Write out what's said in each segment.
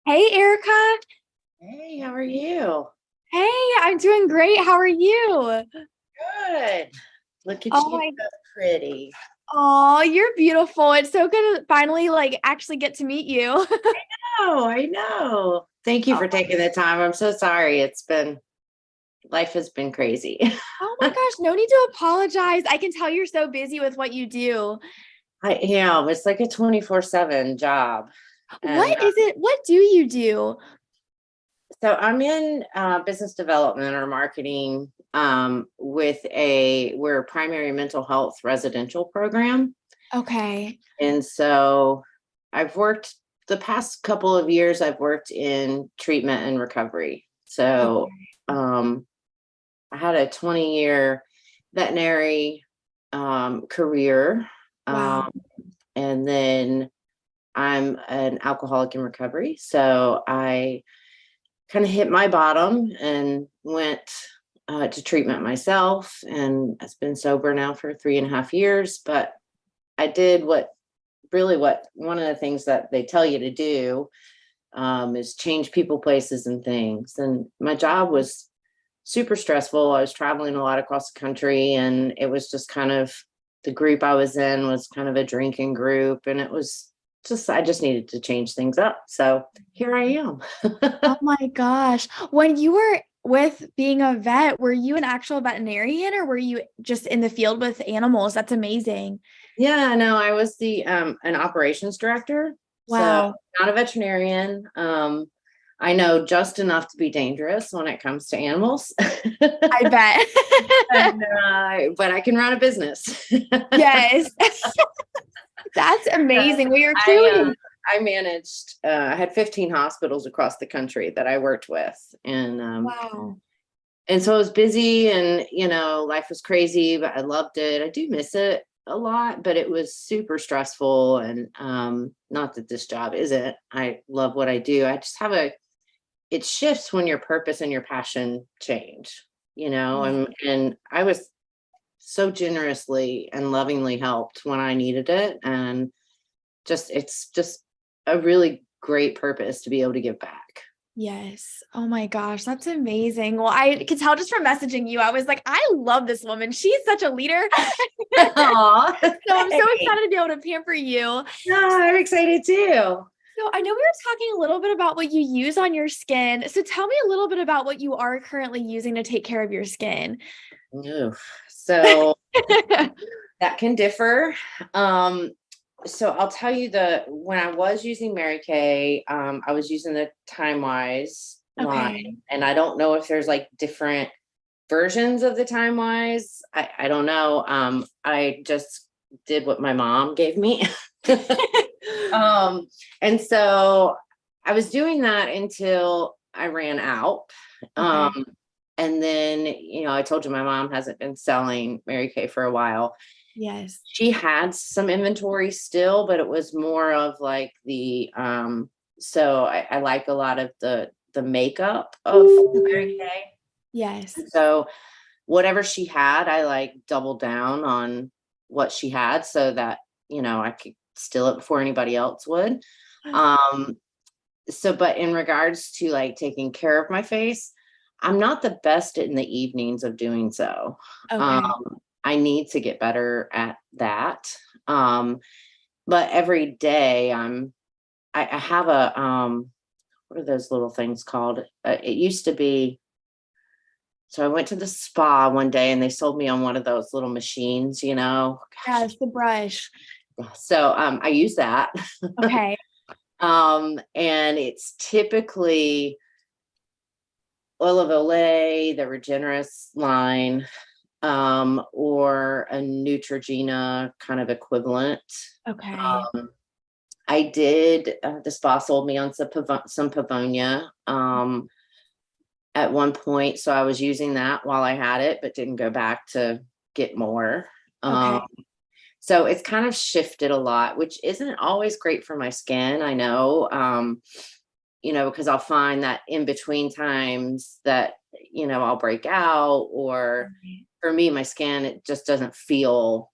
Hey Erica. Hey, how are you? Hey, I'm doing great. How are you? Good. Look at Oh you, my, so pretty. oh, you're beautiful. It's so good to finally actually get to meet you. Oh, I know. Thank you Oh for taking the time. I'm so sorry. Life has been crazy. oh my gosh, no need to apologize. I can tell you're so busy with what you do. I am. It's like a 24/7 job. And What is it? What do you do? so I'm in business development or marketing we're a primary mental health residential program. Okay. And so I've worked the past couple of years, I've worked in treatment and recovery. So Okay. um, I had a 20-year veterinary career. Wow. Um, and then I'm an alcoholic in recovery. So I kind of hit my bottom and went to treatment myself. And I've been sober now for 3.5 years. But I did what one of the things that they tell you to do is change people, places, and things. And my job was super stressful. I was traveling a lot across the country, and it was just kind of the group I was in was kind of a drinking group, and it was just I just needed to change things up. So here I am. Oh my gosh. When you were with being a vet, were you an actual veterinarian or were you just in the field with animals? That's amazing. Yeah, no, I was the an operations director. So Wow. not a veterinarian. I know just enough to be dangerous when it comes to animals. I bet. But I can run a business. Yes. That's amazing. Well, you're I clearly, I managed. I had 15 hospitals across the country that I worked with, wow. and so I was busy, and life was crazy, but I loved it. I do miss it a lot, but it was super stressful, and not that this job isn't. I love what I do. I just have a it shifts when your purpose and your passion change, Yeah. and I was so generously and lovingly helped when I needed it. And it's just a really great purpose to be able to give back. Yes. Oh my gosh, that's amazing. Well, I could tell just from messaging you, I was like, I love this woman. She's such a leader. Aw, So I'm so thanks. excited to be able to pamper you. No, I'm excited too. So I know we were talking a little bit about what you use on your skin. So tell me a little bit about what you are currently using to take care of your skin. Oof. So that can differ. Um, so I'll tell you when I was using Mary Kay, I was using the Time Wise line, Okay. and I don't know if there's like different versions of the Time Wise. I don't know. I just did what my mom gave me. And so I was doing that until I ran out. Okay. Um, and then, I told you my mom hasn't been selling Mary Kay for a while. Yes. She had some inventory still, but it was more of like so I like a lot of the makeup of Mary Okay. Kay. Yes. So whatever she had, I like doubled down on what she had so that, I could steal it before anybody else would. Um, but in regards to like taking care of my face, I'm not the best in the evenings of doing so. Okay. I need to get better at that. Um, but every day I have what are those little things called? It used to be, so I went to the spa one day and they sold me on one of those little machines, gosh. Yes, the brush. So I use that. Okay. And it's typically Oil of Olay, the Regenerous line, or a Neutrogena kind of equivalent. Okay. I did, the spa sold me on some Pavonia at one point. So I was using that while I had it, but didn't go back to get more. Um, Okay. so it's kind of shifted a lot, which isn't always great for my skin. I know, because I'll find that in between times that, I'll break out, or Right. for me, my skin, it just doesn't feel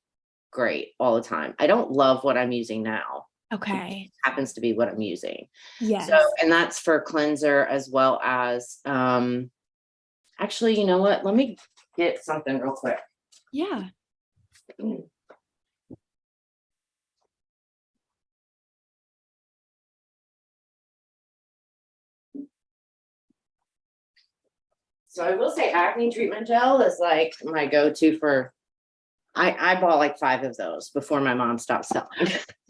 great all the time. I don't love what I'm using now. Okay. Happens to be what I'm using. So, Yes. and that's for cleanser as well as, actually, you know what? Let me get something real quick. Yeah. So I will say acne treatment gel is like my go-to for, I bought like 5 of those before my mom stopped selling.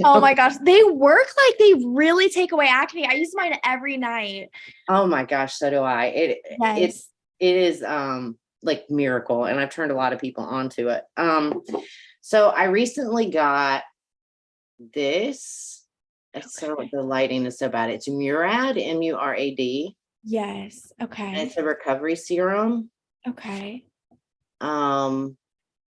Oh my gosh. They work like they really take away acne. I use mine every night. Oh my gosh, so do I. It Yes. it is like miracle, and I've turned a lot of people onto it. So I recently got this. So Okay. the lighting is so bad. It's Murad, Murad, Yes. and Okay. it's a recovery serum. Okay. Um,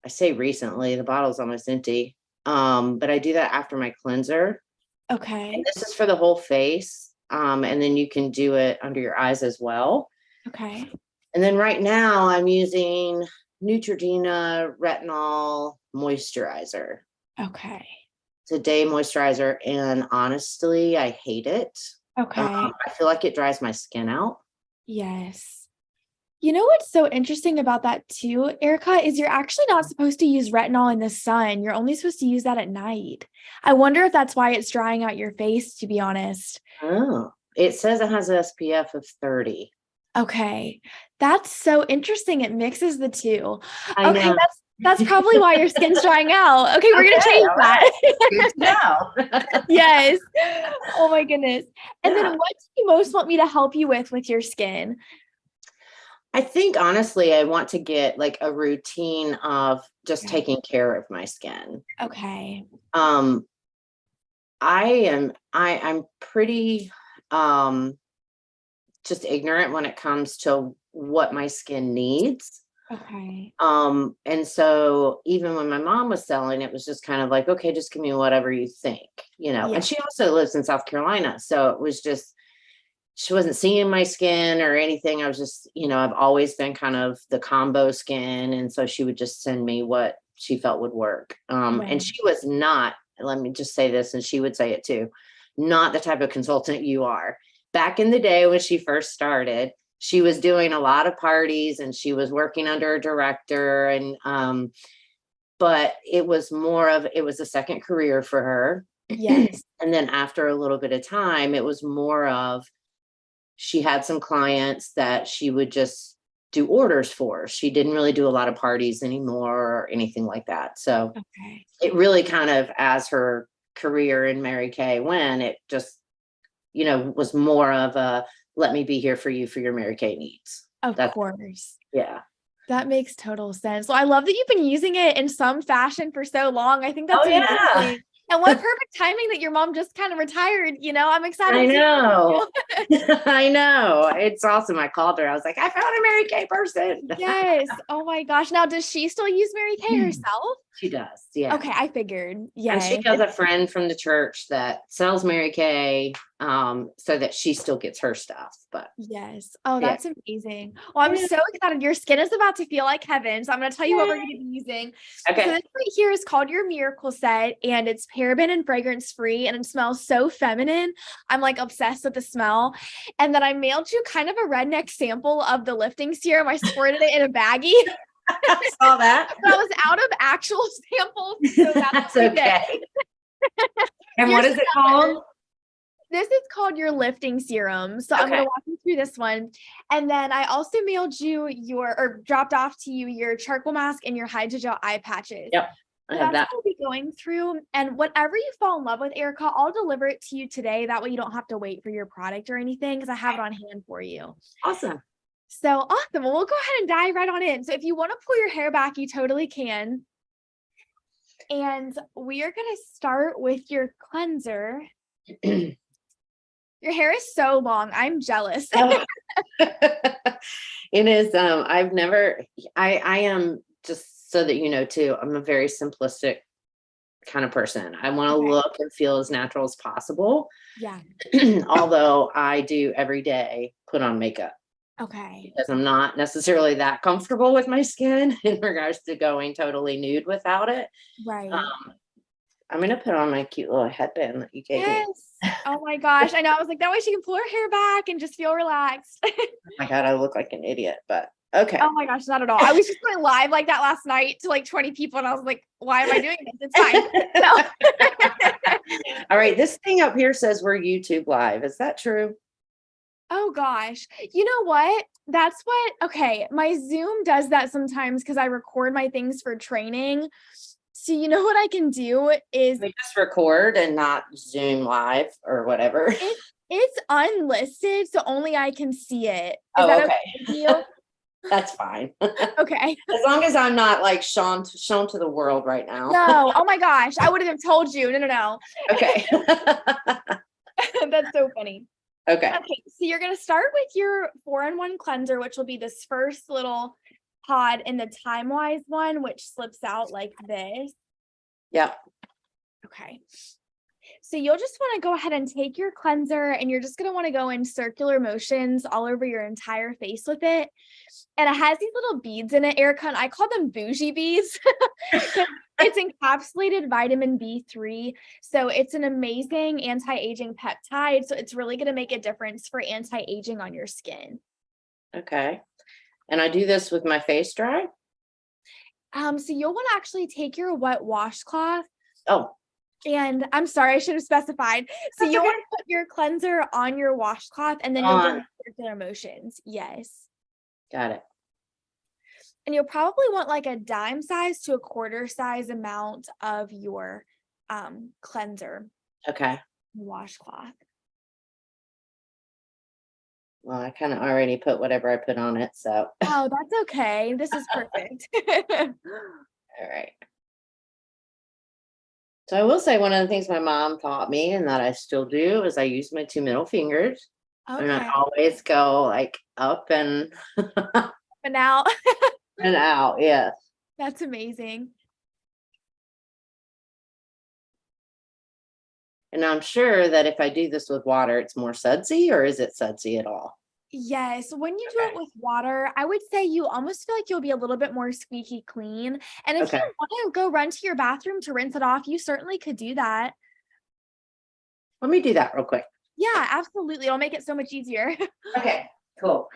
I say recently, the bottle's almost empty. But I do that after my cleanser. And Okay. this is for the whole face. And then you can do it under your eyes as well. Okay. And then right now I'm using Neutrogena retinol moisturizer. Okay. It's a day moisturizer, and honestly, I hate it. Okay. I feel like it dries my skin out. Yes. You know what's so interesting about that too, Erica, is you're actually not supposed to use retinol in the sun. You're only supposed to use that at night. I wonder if that's why it's drying out your face, to be honest. Oh, it says it has an SPF of 30. Okay. That's so interesting. It mixes the two. I Okay, know. that's probably why your skin's drying out. Okay, we're gonna Okay, change all right. that. Good to know. Yes. Oh my goodness. And then Yeah. what do you most want me to help you with your skin? I think honestly, I want to get like a routine of just Okay. taking care of my skin. Okay. Um, I'm pretty um just ignorant when it comes to what my skin needs. Okay. And so even when my mom was selling, it was just kind of like, okay, just give me whatever you think, Yeah. and she also lives in South Carolina. So it was just, she wasn't seeing my skin or anything. I was just, I've always been kind of the combo skin. And so she would just send me what she felt would work. And Right. she was not, let me just say this, and she would say it too, not the type of consultant you are. Back in the day when she first started, she was doing a lot of parties and she was working under a director. And, but it was a second career for her. Yes. And then after a little bit of time, it was more of, she had some clients that she would just do orders for. She didn't really do a lot of parties anymore or anything like that. So Okay. it really kind of, as her career in Mary Kay went, it just, was more of a, let me be here for you for your Mary Kay needs. Of That's, course. yeah. That makes total sense. Well, I love that you've been using it in some fashion for so long. I think that's Oh yeah. amazing. And what perfect timing that your mom just kind of retired. I'm I excited to know. I know. It's awesome. I called her. I was like, I found a Mary Kay person. Yes. Oh my gosh. Now, does she still use Mary Kay herself? She does. Yeah. Okay, I figured. And she Yes. has a friend from the church that sells Mary Kay, so that she still gets her stuff. But Yes. Oh, yeah. that's amazing. Well, I'm Yeah. so excited. Your skin is about to feel like heaven. So I'm going to tell you what we're Yay. going to be using. So Okay. this right here is called your Miracle Set, and it's paraben and fragrance free, and it smells so feminine. I'm like obsessed with the smell. And then I mailed you kind of a redneck sample of the lifting serum. I squirted it in a baggie, I saw that. but I was out of actual samples. So that's That's what we did. okay. And Your what is it called? This is called your lifting serum. So I'm going Okay. to walk you through this one. And then I also mailed you or dropped off to you your charcoal mask and your hydrogel eye patches. Yep. I So have that's that. what we'll be going through. And whatever you fall in love with, Erica, I'll deliver it to you today. That way you don't have to wait for your product or anything, because I have it on hand for you. Awesome. So awesome. Well, we'll go ahead and dive right on in. So if you want to pull your hair back, you totally can. And we are going to start with your cleanser. Your hair is so long. I'm jealous. Oh. It is. I am, just so that you know too, I'm a very simplistic kind of person. I want to Okay. look and feel as natural as possible. Yeah. Although I do every day put on makeup, Okay. because I'm not necessarily that comfortable with my skin in regards to going totally nude without it. Right. Um, I'm gonna put on my cute little headband that you gave me. Yes. Oh my gosh. I know. I was like, that way she can pull her hair back and just feel relaxed. Oh my God, I look like an idiot, but okay. Oh my gosh, not at all. I was just going live like that last night to like 20 people, and I was like, why am I doing this? It's fine. No. All right, this thing up here says we're YouTube live. Is that true? Oh gosh. You know what? That's what, okay. My Zoom does that sometimes because I record my things for training. So you know what I can do is We just record and not Zoom live or whatever. it's unlisted, so only I can see it. Is Oh, that okay. okay with you? That's fine. Okay. As long as I'm not like shown to the world right now. No. Oh my gosh. I wouldn't have told you. No. Okay. That's so funny. Okay. Okay, so you're gonna start with your 4-in-1 cleanser, which will be this first little pod in the Time Wise one, which slips out like this. Yep. Okay. So you'll just want to go ahead and take your cleanser, and you're just going to want to go in circular motions all over your entire face with it. And it has these little beads in it, Erica, and I call them bougie beads. It's encapsulated vitamin B3. So it's an amazing anti-aging peptide. So it's really going to make a difference for anti-aging on your skin. Okay. And I do this with my face dry? So you'll want to actually take your wet washcloth. Oh. And I'm sorry, I should have specified. So you'll want to put your cleanser on your washcloth, and then you'll go in circular motions. Yes. Got it. And you'll probably want like a dime size to a quarter size amount of your cleanser. Okay. Washcloth. Well, I kind of already put whatever I put on it, so. Oh, that's okay. This is perfect. All right. So I will say one of the things my mom taught me and that I still do is I use my 2 middle fingers. And I Okay. always go like up and But now and out. Yes. that's amazing. And I'm sure that if I do this with water, it's more sudsy, or is it sudsy at all? Yes, when you do it with water, I would say you almost feel like you'll be a little bit more squeaky clean. And if you Okay. want to go run to your bathroom to rinse it off, you certainly could do that. Let me do that real quick. Yeah, absolutely. It'll make it so much easier. Okay, cool.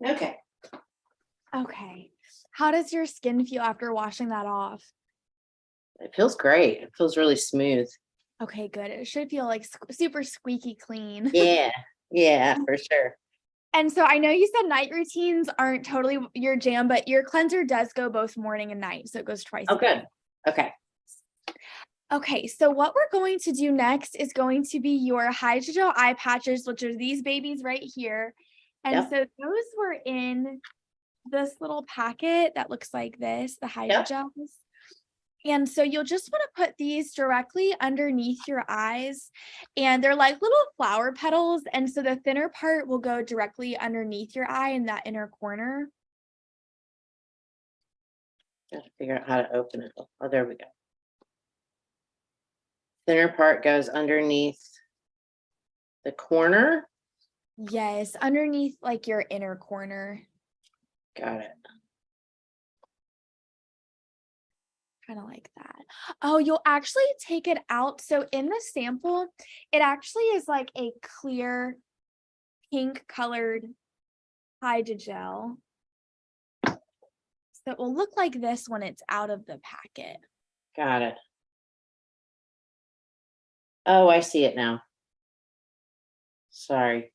Okay. Okay. How does your skin feel after washing that off? It feels great. It feels really smooth. Okay, good. It should feel like super squeaky clean. Yeah. Yeah, for sure. And so I know you said night routines aren't totally your jam, but your cleanser does go both morning and night. So it goes twice Oh, a day. good. Okay. Okay, so what we're going to do next is going to be your hydrogel eye patches, which are these babies right here. And Yep. so those were in this little packet that looks like this, the Yep. hydrogels. And so you'll just want to put these directly underneath your eyes, and they're like little flower petals. And so the thinner part will go directly underneath your eye in that inner corner. Got to figure out how to open it. Oh, there we go. Thinner part goes underneath the corner. Yes, underneath like your inner corner. Got it. Kind of like that. Oh, you'll actually take it out. So in the sample, it actually is like a clear pink colored hydrogel. So it will look like this when it's out of the packet. Got it. Oh, I see it now. Sorry.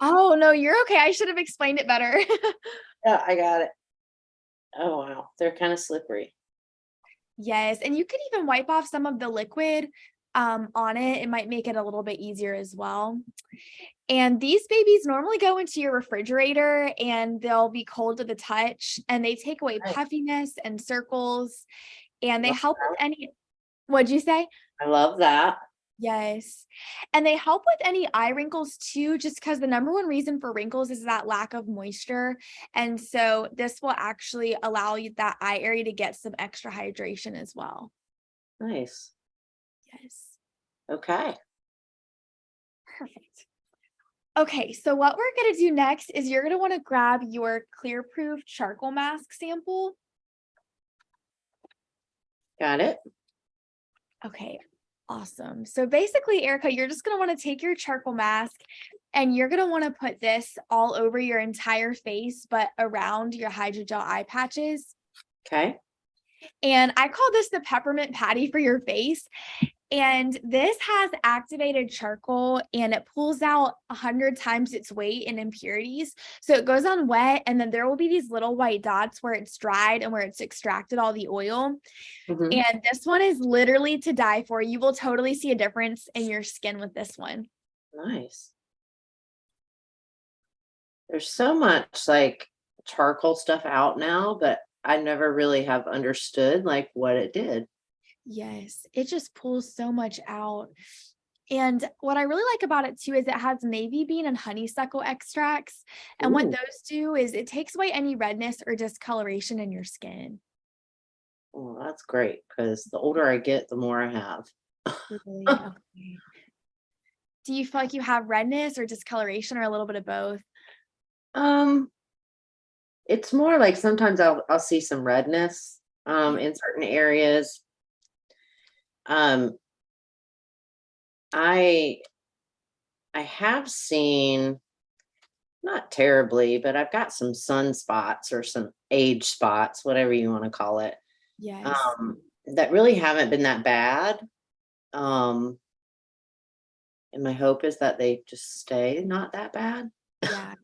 Oh, no, you're okay. I should have explained it better. Yeah, I got it. Oh, wow. They're kind of slippery. Yes, and you could even wipe off some of the liquid on it. It might make it a little bit easier as well. And these babies normally go into your refrigerator and they'll be cold to the touch and they take away Nice. puffiness and circles and they Love help with that. any, what'd you say? I love that. Yes. And they help with any eye wrinkles too, just because the number one reason for wrinkles is that lack of moisture. And so this will actually allow you that eye area to get some extra hydration as well. Nice. Yes. Okay. Perfect. Okay, so what we're going to do next is you're going to want to grab your clear proof charcoal mask sample. Got it. Okay, awesome. So basically, Erica, you're just going to want to take your charcoal mask and you're going to want to put this all over your entire face, but around your hydrogel eye patches. Okay. And I call this the peppermint patty for your face. And this has activated charcoal and it pulls out 100 times its weight in impurities. So it goes on wet and then there will be these little white dots where it's dried and where it's extracted all the oil. Mhm. And this one is literally to die for. You will totally see a difference in your skin with this one. Nice. There's so much like charcoal stuff out now, but I never really have understood like what it did. Yes, it just pulls so much out. And what I really like about it too is it has navy bean and honeysuckle extracts. And what Ooh. those do is it takes away any redness or discoloration in your skin. Well, that's great because the older I get, the more I have. Really? Okay. Do you feel like you have redness or discoloration or a little bit of both? Um, it's more like sometimes I'll see some redness Yeah. in certain areas. Um, I I have seen, not terribly, but I've got some sunspots or some age spots, whatever you want to call it, Yes. that really haven't been that bad. Um, and my hope is that they just stay not that bad. Yeah.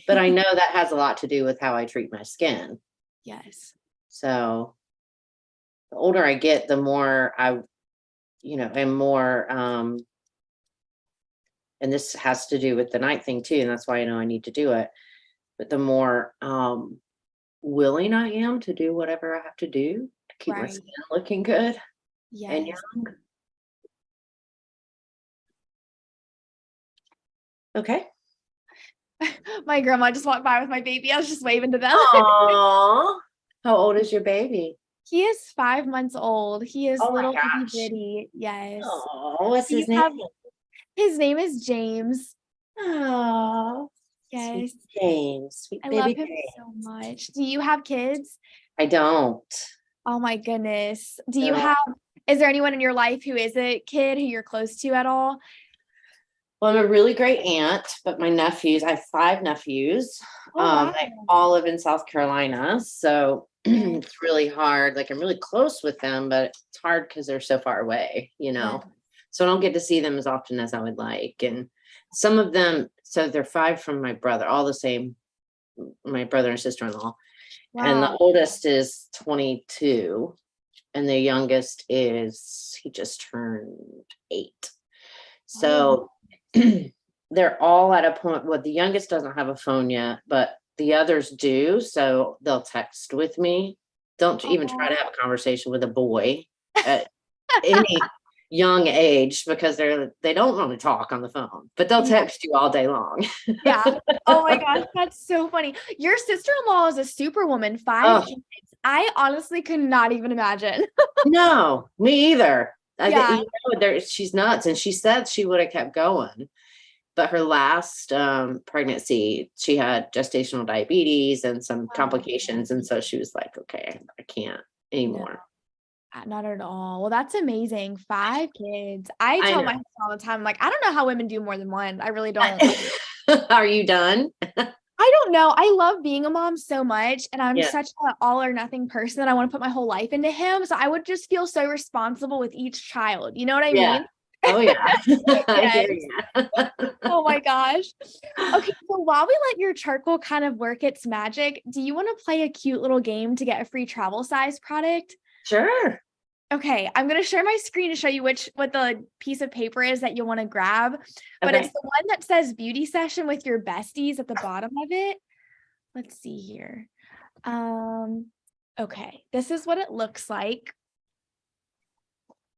But I know that has a lot to do with how I treat my skin. Yes. So the older I get, the more I, am more, and this has to do with the night thing too, and that's why I know I need to do it. But the more willing I am to do whatever I have to do to keep my Right. skin looking good and Yes. young. Okay. My grandma just walked by with my baby. I was just waving to them. Aww. How old is your baby? He is 5 months old. He is Oh my little itty gosh. bitty. Yes. Oh, what's Do you his name? have his name is James. Oh, sweet Yes. James, sweet I love baby him James. so much. Do you have kids? I don't. Oh my goodness. Do you No. have, is there anyone in your life who is a kid who you're close to at all? Well, I'm a really great aunt, but my nephews, I have 5 nephews. Oh, wow. They all live in South Carolina. So Yeah. it's really hard. Like I'm really close with them, but it's hard because they're so far away, Yeah. So I don't get to see them as often as I would like. And some of them, so they're 5 from my brother, all the same, my brother and sister-in-law. And the Wow. oldest is 22, and the youngest he just turned 8. Oh, So they're all at a point. Well, the youngest doesn't have a phone yet, but the others do. So they'll text with me. Don't even try to oh. have a conversation with a boy at any young age because they don't want to talk on the phone, but they'll Yeah. text you all day long. Yeah. Oh my gosh, that's so funny. Your sister-in-law is a superwoman, 5 kids. Oh, I honestly could not even imagine. no, me either. Yeah. She's nuts, and she said she would have kept going, but her last pregnancy, she had gestational diabetes and some Oh, complications, and so she was like, "Okay, I can't no, anymore." not at all. Well, that's amazing. 5 kids. I I tell my know. husband all the time, like, I don't know how women do more than one. I really don't. Are you done? I don't know. I love being a mom so much, and I'm Yeah, such an all or nothing person that I want to put my whole life into him. So I would just feel so responsible with each child. You know what I yeah. mean? Oh yeah. I Yes. hear you. Oh my gosh. Okay, so while we let your charcoal kind of work its magic, do you want to play a cute little game to get a free travel size product? Sure. Okay, I'm gonna share my screen to show you what the piece of paper is that you'll want to grab, but it's Okay. the one that says beauty session with your besties at the bottom of it. Let's see here. Um, okay, this is what it looks like.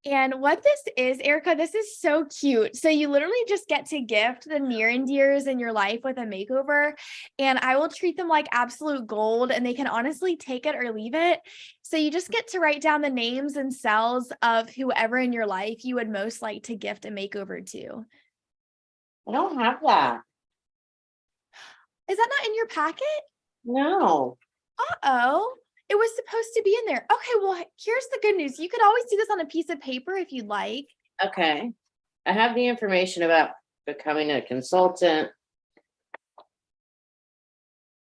And what this is, Erica, this is so cute. So you literally just get to gift the near and dears in your life with a makeover, and I will treat them like absolute gold, and they can honestly take it or leave it. So you just get to write down the names and cells of whoever in your life you would most like to gift a makeover to. I don't have that. Is that not in your packet? No. Uh-oh. It was supposed to be in there. Okay, well, here's the good news. You could always do this on a piece of paper if you'd like. Okay. I have the information about becoming a consultant.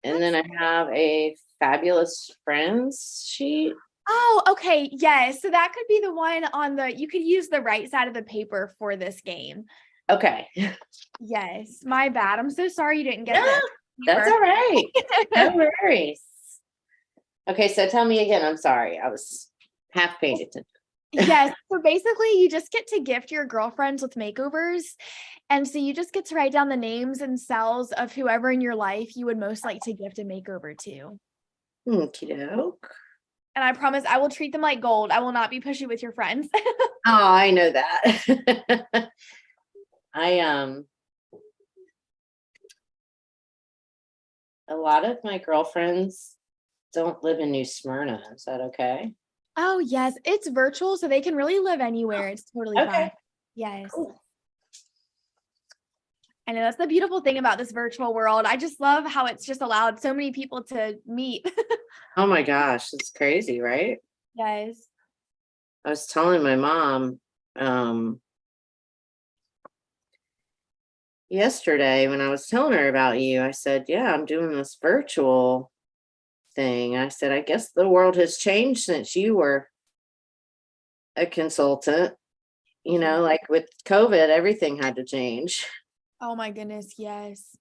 And then I have a fabulous friends sheet. Oh, okay. Yes. So that could be the one on you could use the right side of the paper for this game. Okay. Yes. My bad. I'm so sorry you didn't get No, the that's paper. all right. No worries. Okay, so tell me again. I'm sorry. I was half paying attention. Yes. So basically, you just get to gift your girlfriends with makeovers. And so you just get to write down the names and cells of whoever in your life you would most like to gift a makeover to. Okie doke. And I promise I will treat them like gold. I will not be pushy with your friends. Oh, I know that. I a lot of my girlfriends don't live in New Smyrna. Is that okay? Oh, yes. It's virtual, so they can really live anywhere. It's totally fine. Okay, Yes. cool. I know that's the beautiful thing about this virtual world. I just love how it's just allowed so many people to meet. Oh my gosh, it's crazy, right? Yes. I was telling my mom yesterday when I was telling her about you, I said, yeah, I'm doing this virtual thing. I said, I guess the world has changed since you were a consultant. You know, like with COVID, everything had to change. Oh my goodness, yes.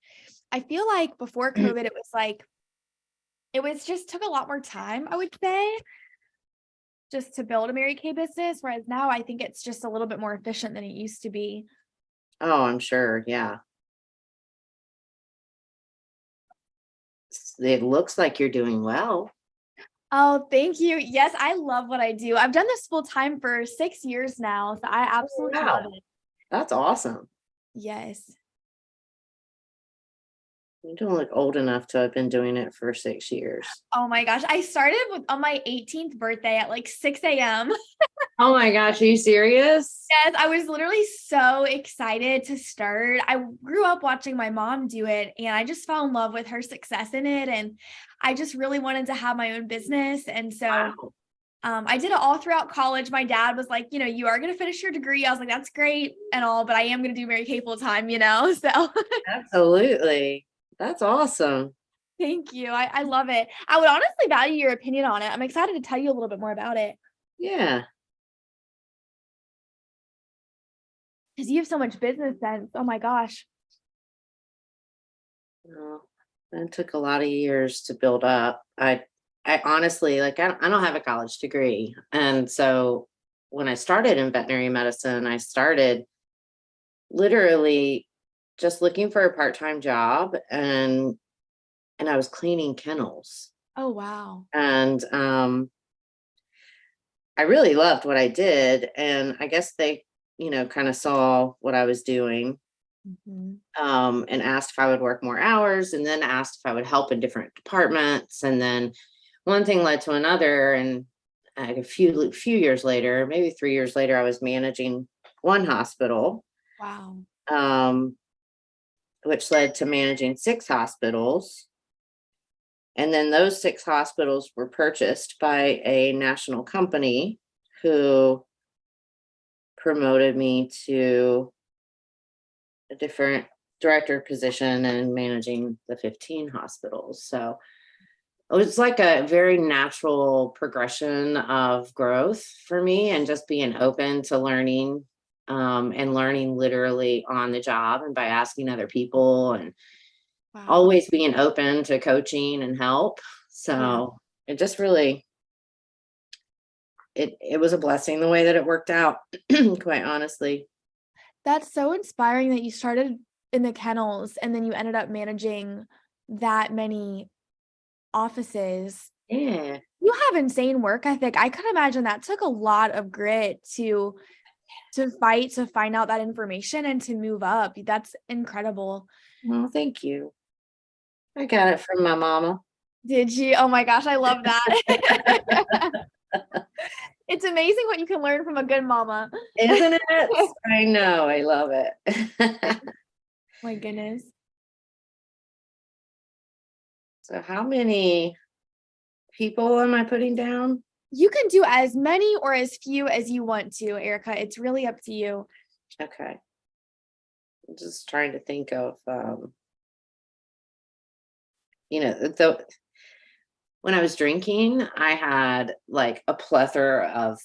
I feel like before COVID, it was like it was just took a lot more time, I would say, just to build a Mary Kay business. Whereas now I think it's just a little bit more efficient than it used to be. Oh, I'm sure. Yeah. It looks like you're doing well. Oh, thank you. Yes, I love what I do. I've done this full time for 6 years now. So I Oh, absolutely love wow. it. That's awesome. Yes. You don't look old enough to have been doing it for 6 years. Oh my gosh. I started on my 18th birthday at like 6 a.m. Oh my gosh, are you serious? Yes, I was literally so excited to start. I grew up watching my mom do it, and I just fell in love with her success in it. And I just really wanted to have my own business. And so Wow. I did it all throughout college. My dad was like, you are going to finish your degree. I was like, that's great and all, but I am going to do Mary Kay full time. So Absolutely. That's awesome. thank you. I love it. I would honestly value your opinion on it. I'm excited to tell you a little bit more about it Yeah. because you have so much business sense. Oh my gosh. Well, it took a lot of years to build up. I honestly, like, I don't have a college degree. And so when I started in veterinary medicine, I started literally just looking for a part-time job, and I was cleaning kennels. Oh, wow. And I really loved what I did. And I guess they, kind of saw what I was doing, Mhm. and asked if I would work more hours, and then asked if I would help in different departments. And then one thing led to another. And a few years later, maybe 3 years later, I was managing one hospital, Wow. um, which led to managing 6 hospitals. And then those 6 hospitals were purchased by a national company who promoted me to a different director position and managing the 15 hospitals. So it was like a very natural progression of growth for me, and just being open to learning and learning literally on the job and by asking other people and Wow. always being open to coaching and help. Yeah. So it just really, it was a blessing the way that it worked out, quite honestly. That's so inspiring that you started in the kennels and then you ended up managing that many offices. Yeah. You have insane work ethic. I could imagine that took a lot of grit to fight to find out that information and to move up. That's incredible. Well, thank you. I got it from my mama. Did you? Oh my gosh, I love that. It's amazing what you can learn from a good mama. Isn't it? I know. I love it. My goodness. So how many people am I putting down? You can do as many or as few as you want to, Erica. It's really up to you. Okay. I'm just trying to think of, when I was drinking, I had like a plethora of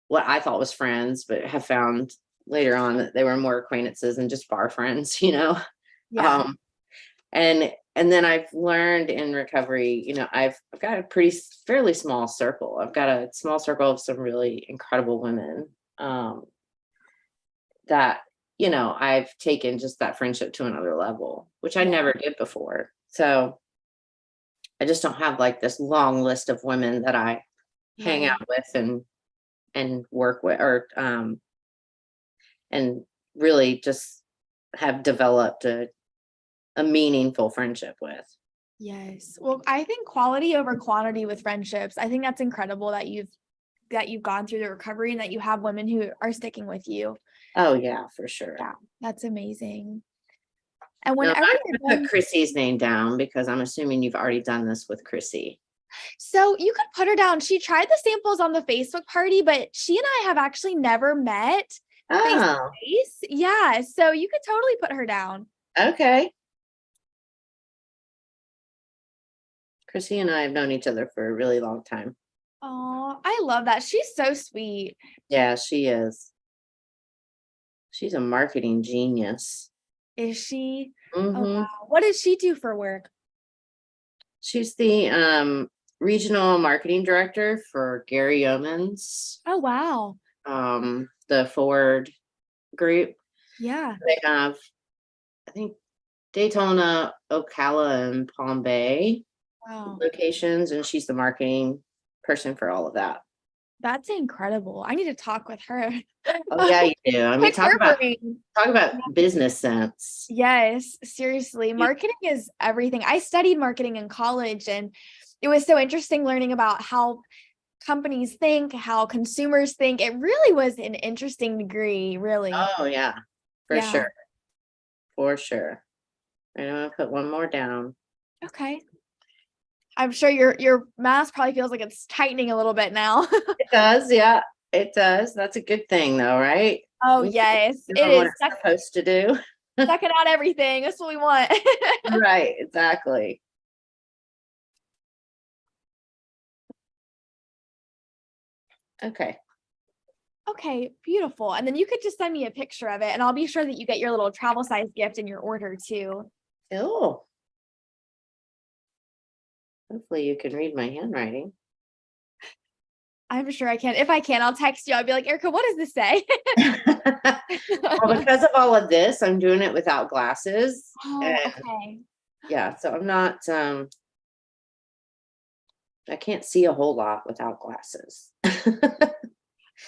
what I thought was friends, but have found later on that they were more acquaintances and just bar friends, Yeah. Um, and then I've learned in recovery, I've got a fairly small circle. I've got a small circle of some really incredible women, that, I've taken just that friendship to another level, which I Yeah. never did before. So I just don't have like this long list of women that I hang Right. out with and work with, or and really just have developed a meaningful friendship with. Yes. Well, I think quality over quantity with friendships. I think that's incredible that you've gone through the recovery and that you have women who are sticking with you. Oh yeah, for sure. Yeah, that's amazing. And Now whenever I'm you're gonna put done, Chrissy's name down because I'm assuming you've already done this with Chrissy. so you could put her down. She tried the samples on the Facebook party, but she and I have actually never met face to Oh, face. Yeah, so you could totally put her down. okay. Chrissy and I have known each other for a really long time. Oh, I love that. She's so sweet. Yeah, she is. She's a marketing genius. Is she? Oh, Hmm. wow. What does she do for work? She's the regional marketing director for Gary Yeoman's, Oh, wow. the Ford group. Yeah. They have, I think, Daytona, Ocala, and Palm Bay Wow. locations, and she's the marketing person for all of that. That's incredible. I need to talk with her. Oh yeah, you do. I mean, Pick her brain. talk about business sense. Yes, seriously. Marketing is everything. I studied marketing in college, and it was so interesting learning about how companies think, how consumers think. It really was an interesting degree, really. Oh yeah, for Yeah. sure, for sure. I'm gonna put one more down. Okay. I'm sure your mask probably feels like it's tightening a little bit now. It does, yeah, it does. That's a good thing, though, right? Oh, We yes, it doing what is. it's supposed to do. Sucking out everything. That's what we want. Right, exactly. Okay. Okay, beautiful. And then you could just send me a picture of it, and I'll be sure that you get your little travel size gift in your order too. Oh, hopefully you can read my handwriting. I'm sure I can. If I can, I'll text you. I'll be like, Erica, what does this say? Well, because of all of this, I'm doing it without glasses. Oh, And okay. yeah, so I'm not, I can't see a whole lot without glasses. I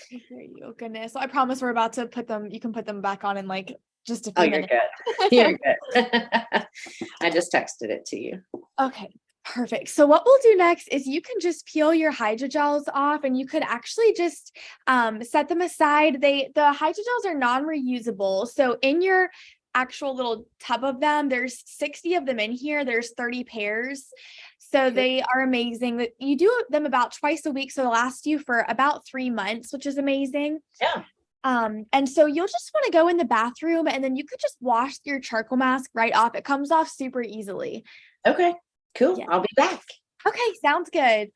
hear you. Goodness. So I promise we're about to put them, you can put them back on in like just a Oh, few you're minutes. good. You're good. I just texted it to you. Okay, perfect. So what we'll do next is you can just peel your hydrogels off and you could actually just set them aside. The hydrogels are non-reusable. So in your actual little tub of them, there's 60 of them in here. There's 30 pairs. So they are amazing. You do them about twice a week. So they'll last you for about 3 months, which is amazing. Yeah. And so you'll just want to go in the bathroom and then you could just wash your charcoal mask right off. It comes off super easily. Okay, cool. Yeah. I'll be back. Okay, sounds good.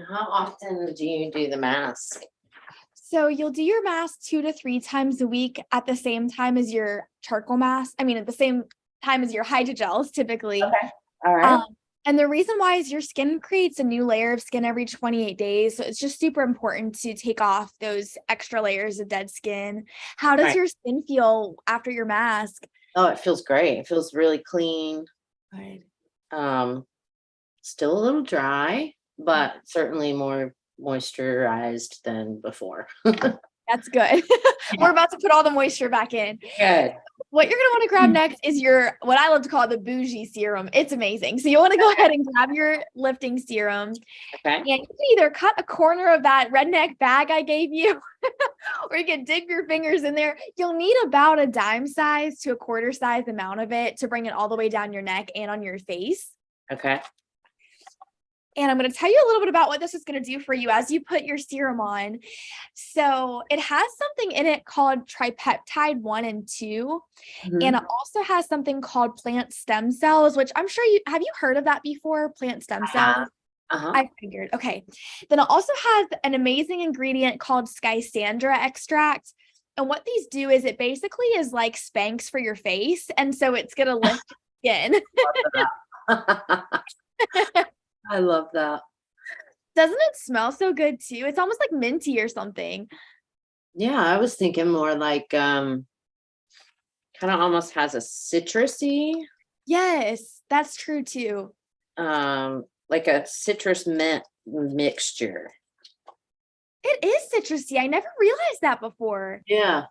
How often do you do the mask? So you'll do your mask 2 to 3 times a week at the same time as your charcoal mask. I mean, at the same time as your hydrogels, typically. Okay. All right. Um, and the reason why is your skin creates a new layer of skin every 28 days. So it's just super important to take off those extra layers of dead skin. How does Right. your skin feel after your mask? Oh, it feels great. It feels really clean. Good. Um, Still a little dry, but certainly more moisturized than before. That's good. We're Yeah. about to put all the moisture back in. Good. What you're going to want to grab next is your, what I love to call the bougie serum. It's amazing. So you want to go ahead and grab your lifting serum. Okay. And you can either cut a corner of that redneck bag I gave you, or you can dig your fingers in there. You'll need about a dime size to a quarter size amount of it to bring it all the way down your neck and on your face. Okay. And I'm going to tell you a little bit about what this is going to do for you as you put your serum on. So it has something in it called tripeptide 1 and 2. And it also has something called plant stem cells, which I'm sure have you heard of that before? Plant stem cells? Uh-huh. I figured. Okay. Then it also has an amazing ingredient called Skysandra extract. And what these do is it basically is like Spanx for your face. And so it's going to lift your skin. I love that. Doesn't it smell so good too? It's almost like minty or something. Yeah, I was thinking more like kind of almost has a citrusy, Yes, that's true too. like a citrus mint mixture. It is citrusy. I never realized that before. Yeah.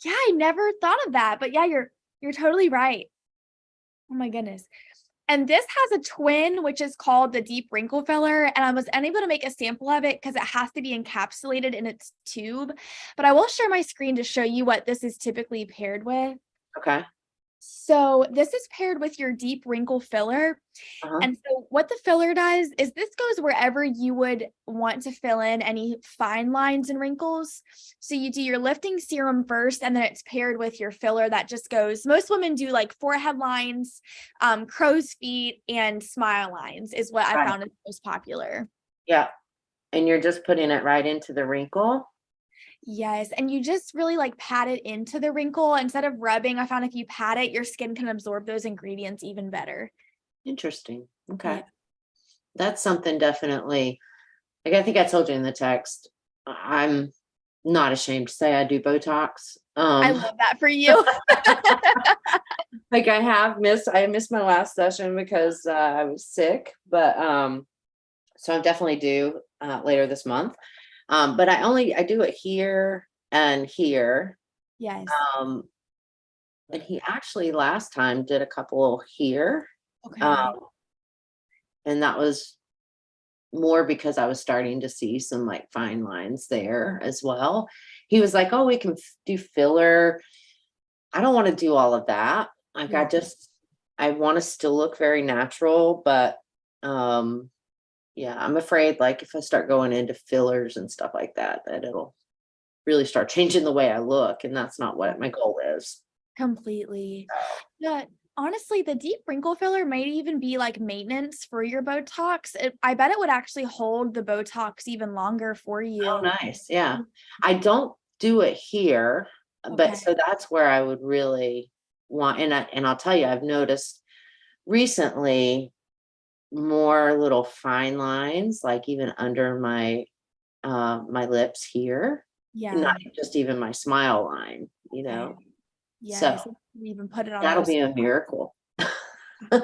Yeah, I never thought of that. But yeah, you're totally right. Oh my goodness. And this has a twin, which is called the deep wrinkle filler. And I was unable to make a sample of it because it has to be encapsulated in its tube. But I will share my screen to show you what this is typically paired with. Okay. So this is paired with your deep wrinkle filler. Uh-huh. And so what the filler does is this goes wherever you would want to fill in any fine lines and wrinkles. So you do your lifting serum first, and then it's paired with your filler that just goes, most women do like forehead lines, crow's feet, and smile lines is what I found is most popular. Yeah. And you're just putting it right into the wrinkle. Yes, and you just really like pat it into the wrinkle instead of rubbing. I found if you pat it, your skin can absorb those ingredients even better. Interesting. Okay. Yeah. That's something definitely, like I think I told you in the text, I'm not ashamed to say I do Botox. I love that for you. Like I missed my last session because I was sick, but so I definitely due later this month. But I do it here and here. Yes. And he actually last time did a couple here. Okay. And that was more because I was starting to see some like fine lines there as well. He was like, "Oh, we can do filler." I don't want to do all of that. Like Yeah. I want to still look very natural, but yeah, I'm afraid like if I start going into fillers and stuff like that, that it'll really start changing the way I look. And that's not what my goal is. Completely. Yeah. Honestly, the deep wrinkle filler might even be like maintenance for your Botox. I bet it would actually hold the Botox even longer for you. Oh, nice. Yeah. I don't do it here, but Okay. so that's where I would really want, and I'll tell you, I've noticed recently more little fine lines, like even under my lips here, Yeah. not just even my smile line, Okay. So Yes. You even put it on that'll those be a miracle.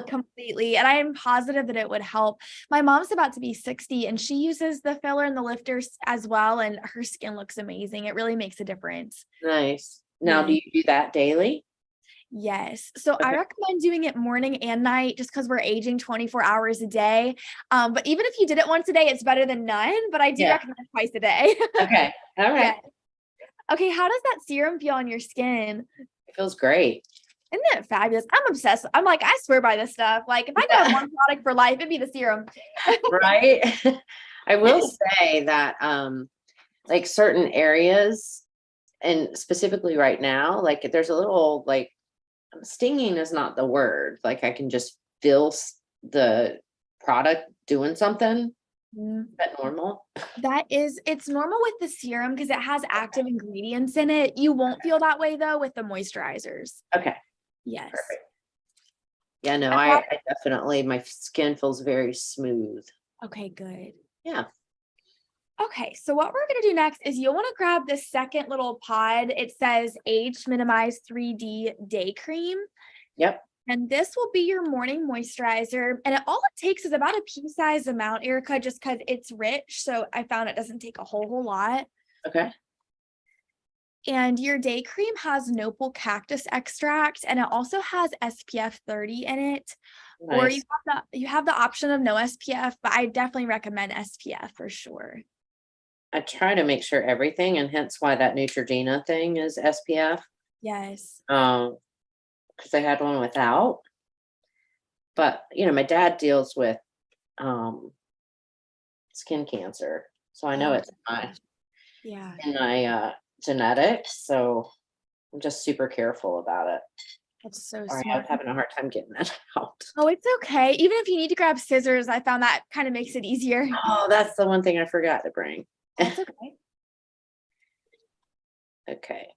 completely. And I am positive that it would help. My mom's about to be 60 and she uses the filler and the lifters as well. And her skin looks amazing. It really makes a difference. Nice. Now, do Yeah. you do that daily? Yes. So I Okay. recommend doing it morning and night just because we're aging 24 hours a day. But even if you did it once a day, it's better than none. But I do Yeah. recommend twice a day. Okay. All right. Yeah. Okay. How does that serum feel on your skin? It feels great. Isn't it fabulous? I'm obsessed. I'm like, I swear by this stuff. Like, if I could have one product for life, it'd be the serum. Right. I will say that like certain areas, and specifically right now, like there's a little like stinging is not the word. Like I can just feel the product doing something. Mm. Is that normal? It's normal with the serum because it has active ingredients in it. You won't feel that way though with the moisturizers. Okay, Yes. perfect. Yeah, no, And I definitely, my skin feels very smooth. okay, good. Yeah. Okay, so what we're going to do next is you'll want to grab this second little pod. It says Age Minimize 3D Day Cream. Yep. And this will be your morning moisturizer. And all it takes is about a pea-sized amount, Erica, just because it's rich. So I found it doesn't take a whole lot. Okay. And your day cream has nopal cactus extract, and it also has SPF 30 in it. Or Nice. you have the option of no SPF, but I definitely recommend SPF for sure. I try to make sure everything, and hence why that Neutrogena thing is SPF. Yes. Because I had one without. But my dad deals with skin cancer, so I know Oh, it's yeah. in my genetics. So I'm just super careful about it. That's so Sorry, I smart. was having a hard time getting that out. Oh, it's okay. Even if you need to grab scissors, I found that kind of makes it easier. Oh, that's the one thing I forgot to bring. That's okay. Okay.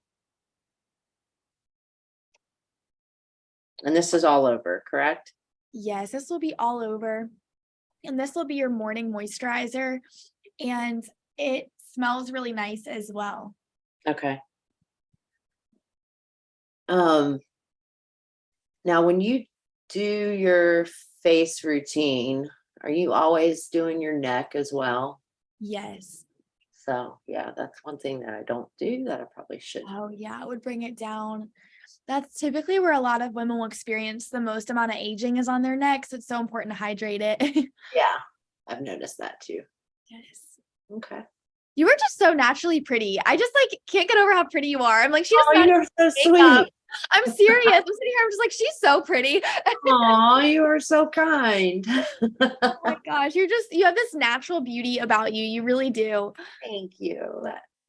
And this is all over, correct? Yes, this will be all over. And this will be your morning moisturizer. And it smells really nice as well. Okay. Now when you do your face routine, are you always doing your neck as well? Yes. So yeah, that's one thing that I don't do that I probably should. Oh, yeah, it would bring it down. That's typically where a lot of women will experience the most amount of aging is on their necks. It's so important to hydrate it. Yeah, I've noticed that too. Yes. Okay. You were just so naturally pretty. I just like can't get over how pretty you are. I'm like, she just Oh, you're so makeup. sweet. I'm serious. I'm sitting here. I'm just like, she's so pretty. Oh, you are so kind. Oh my gosh, you have this natural beauty about you. You really do. Thank you.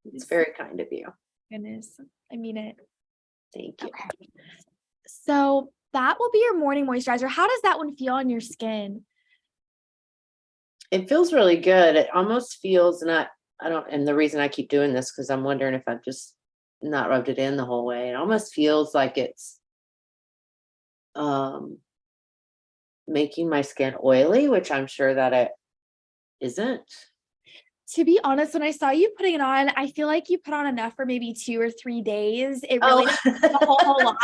It's very kind of you. Goodness, I mean it. Thank you. Okay. So that will be your morning moisturizer. How does that one feel on your skin? It feels really good. It almost feels not, I don't, and the reason I keep doing this because I'm wondering if I've just not rubbed it in the whole way. It almost feels like it's um making my skin oily, which I'm sure that it isn't. To be honest, when I saw you putting it on, I feel like you put on enough for maybe 2 or 3 days. It really Oh, didn't take a whole lot.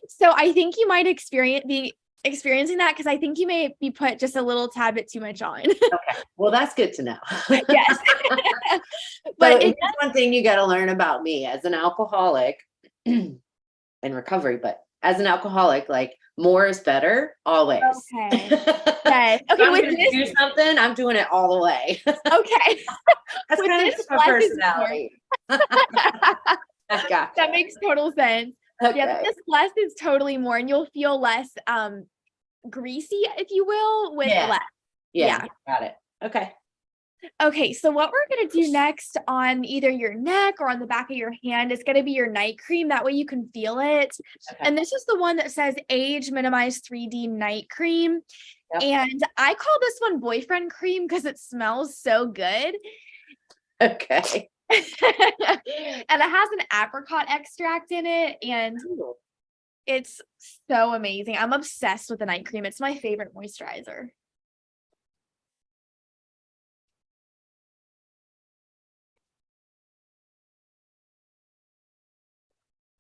So I think you might be experiencing that because I think you may be put just a little tad bit too much on. okay. Well, that's good to know. Yes. So But here's one thing you got to learn about me as an alcoholic in recovery, but as an alcoholic, like more is better always. okay. Yes. If Okay, I'm with gonna this, do something, I'm doing it all the way. okay. That's With kind of this, just my less is more. personality. I gotcha. That makes total sense. Yeah, Okay. this less is totally more, and you'll feel less greasy, if you will, with Yeah. less. Yeah. Yeah. Got it. Okay. Okay, so what we're gonna do next on either your neck or on the back of your hand is gonna be your night cream. That way you can feel it. Okay. And this is the one that says Age Minimize 3D Night Cream. Yep. And I call this one boyfriend cream because it smells so good. Okay. And it has an apricot extract in it, and Ooh. it's so amazing. I'm obsessed with the night cream. It's my favorite moisturizer.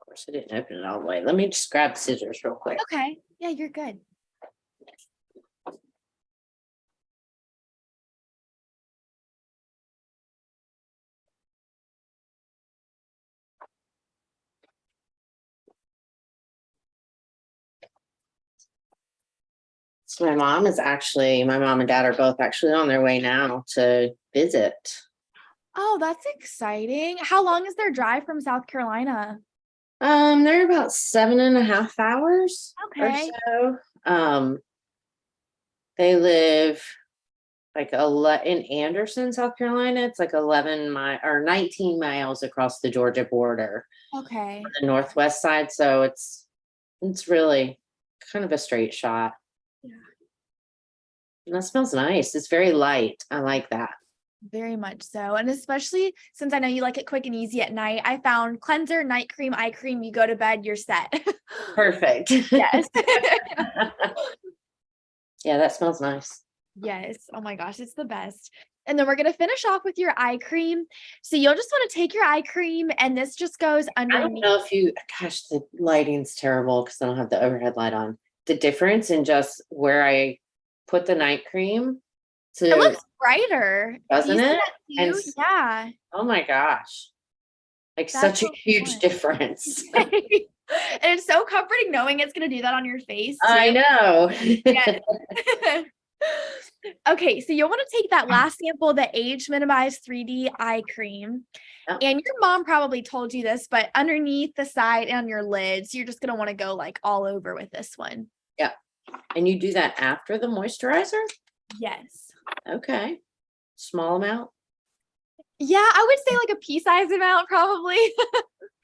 Of course, I didn't open it all the way. Let me just grab scissors real quick. Okay. Yeah, you're good. So my mom and dad are both actually on their way now to visit. Oh, that's exciting. How long is their drive from South Carolina? They're about 7.5 hours or Okay. so. They live like in Anderson, South Carolina. It's like 19 miles across the Georgia border, Okay. on the northwest side. So it's really kind of a straight shot. Yeah. That smells nice. It's very light. I like that. Very much so. And especially since I know you like it quick and easy at night, I found cleanser, night cream, eye cream. You go to bed, you're set. Perfect. Yes. Yeah, that smells nice. Yes. Oh my gosh, it's the best. And then we're going to finish off with your eye cream. So you'll just want to take your eye cream and this just goes I don't underneath. know if gosh, the lighting's terrible because I don't have the overhead light on. The difference in just where I put the night cream It looks brighter. Do doesn't you see it? that And too? Yeah. oh my gosh, like That's such a so huge fun. difference. And it's so comforting knowing it's going to do that on your face I too. know. Yeah. Okay, so you'll want to take that last sample, the age minimized 3D eye cream. Yep. And your mom probably told you this, but underneath the side and on your lids, you're just going to want to go like all over with this one. Yeah. And you do that after the moisturizer? Yes. Okay. Small amount? Yeah, I would say like a pea size amount probably.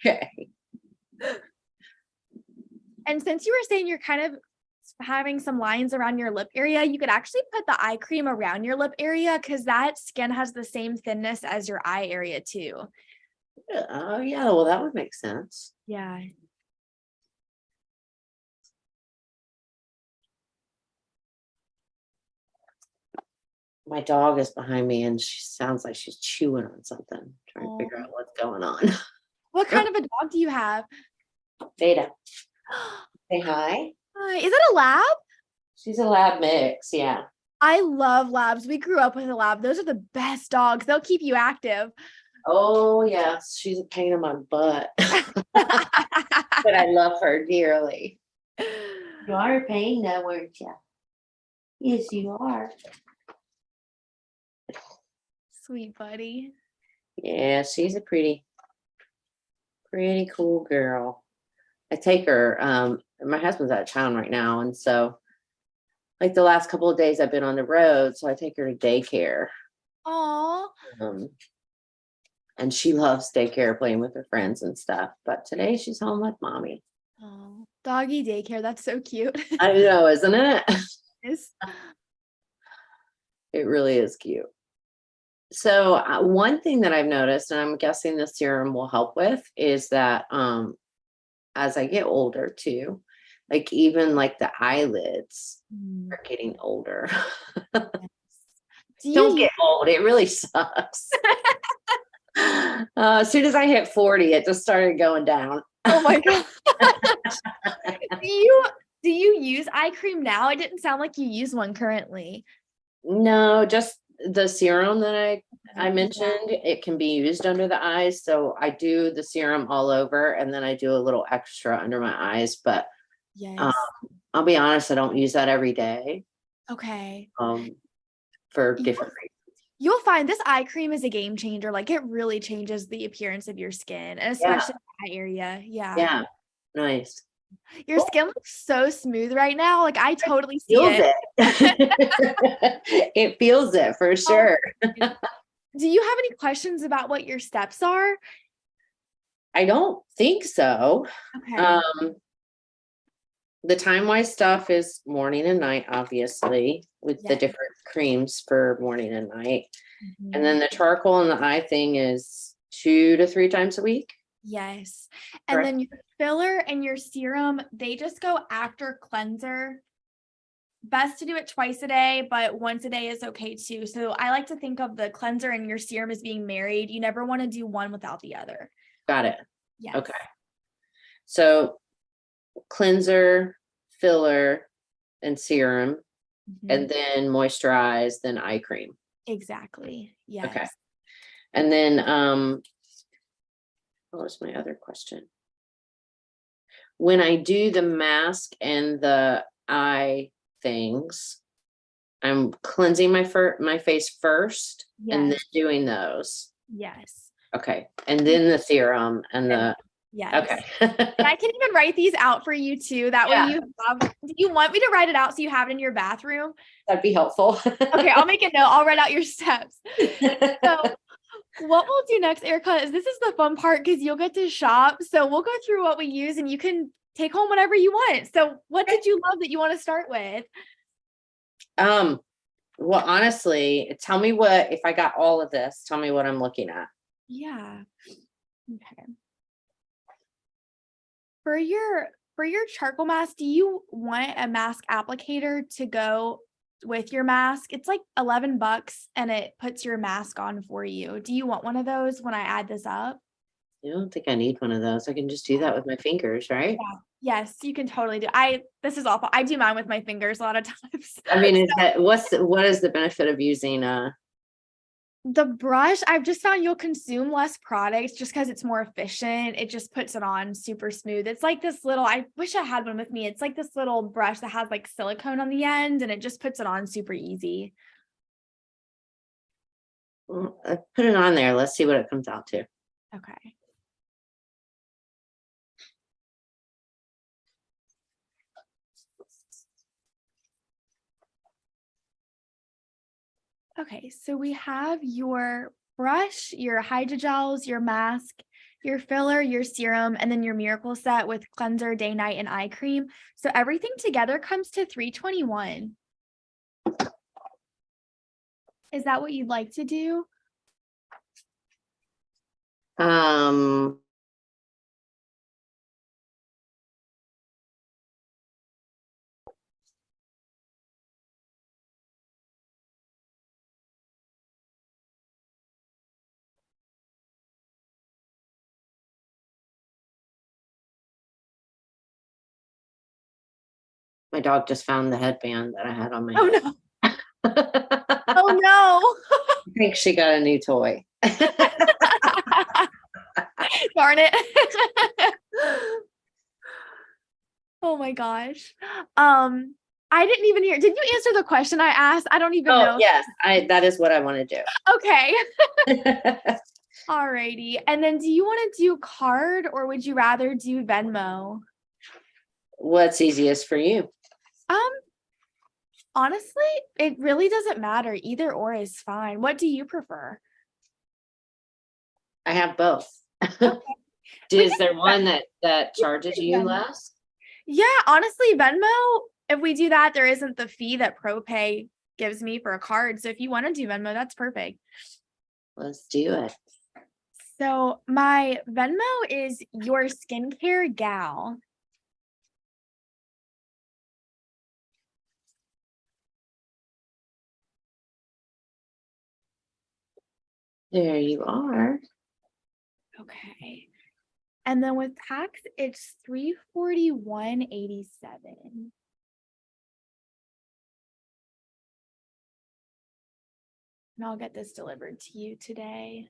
Okay. And since you were saying you're kind of having some lines around your lip area, you could actually put the eye cream around your lip area because that skin has the same thinness as your eye area too. Oh, yeah. Well, that would make sense. Yeah. My dog is behind me and she sounds like she's chewing on something, trying to figure out what's going on. What kind of a dog do you have? Data. Say hi. Hi. Is it a lab? She's a lab mix. Yeah. I love labs. We grew up with a lab. Those are the best dogs. They'll keep you active. Oh, yes. She's a pain in my butt, but I love her dearly. You are a pain, though, weren't you? Yes, you are. Sweet buddy. Yeah, she's a pretty cool girl. I take her, my husband's out of town right now, and so like the last couple of days I've been on the road, so I take her to daycare. Aw. And she loves daycare, playing with her friends and stuff. But today she's home with mommy. Oh, doggy daycare. That's so cute. I know, isn't it? Yes. It really is cute. So one thing that I've noticed, and I'm guessing the serum will help with, is that as I get older too, like even like the eyelids are getting older. Don't get old. It really sucks. As soon as I hit 40, it just started going down. Oh my God. Do you use eye cream now? It didn't sound like you use one currently. No, just the serum that I mentioned. It can be used under the eyes. So I do the serum all over and then I do a little extra under my eyes. But yes, I'll be honest, I don't use that every day. Okay. For different reasons. You'll find this eye cream is a game changer. Like it really changes the appearance of your skin, and especially the eye area. Yeah. Yeah. Nice. Your skin looks so smooth right now. Like I totally see Feels it. It feels it for sure. Do you have any questions about what your steps are? I don't think so. Okay. The time-wise stuff is morning and night, obviously, with the different creams for morning and night. And then the charcoal and the eye thing is 2 to 3 times a week. Yes. And then your filler and your serum, they just go after cleanser. Best to do it twice a day, but once a day is okay too. So I like to think of the cleanser and your serum as being married. You never want to do one without the other. Got it. Yes. Okay. So cleanser, filler, and serum, and then moisturize, then eye cream. Exactly. Yes. Okay. And then what was my other question? When I do the mask and the eye things, I'm cleansing my face first and then doing those. Yes. Okay. And then the serum and the okay. And I can even write these out for you too. That way you have, do you want me to write it out so you have it in your bathroom? That'd be helpful. Okay, I'll make a note. I'll write out your steps. So what we'll do next, Erica, is this is the fun part because you'll get to shop. So we'll go through what we use and you can take home whatever you want. So what did you love that you want to start with? Well, honestly, tell me if I got all of this, tell me what I'm looking at. Yeah. Okay. For your charcoal mask, do you want a mask applicator to go with your mask? It's like $11 and it puts your mask on for you. Do you want one of those when I add this up? I don't think I need one of those. I can just do that with my fingers, right? Yeah. Yes, you can totally do. This is awful. I do mine with my fingers a lot of times. I mean, what is the benefit of using The brush, I've just found you'll consume less products just because it's more efficient. It just puts it on super smooth. It's like this little, I wish I had one with me. It's like this little brush that has like silicone on the end and it just puts it on super easy. I put it on there. Let's see what it comes out to. Okay. Okay, so we have your brush, your hydrogels, your mask, your filler, your serum, and then your miracle set with cleanser, day, night, and eye cream. So everything together comes to $321. Is that what you'd like to do? Um, my dog just found the headband that I had on my Oh head. no. I Oh no. think she got a new toy. Darn it. Oh my gosh. I didn't even hear. Did you answer the question I asked? I don't even Oh, know. yes, that is what I want to Okay. do. Alrighty. And then do you want to do card or would you rather do Venmo? What's easiest for you? Um, honestly, it really doesn't matter. Either or is fine. What do you prefer? I have both. Okay. Is there one that charges you Venmo. less? Yeah, honestly, Venmo, if we do that, there isn't the fee that ProPay gives me for a card. So if you want to do Venmo, that's perfect. Let's do it. So my Venmo is your skincare gal. There you are. Okay. And then with tax, it's $341.87. And I'll get this delivered to you today.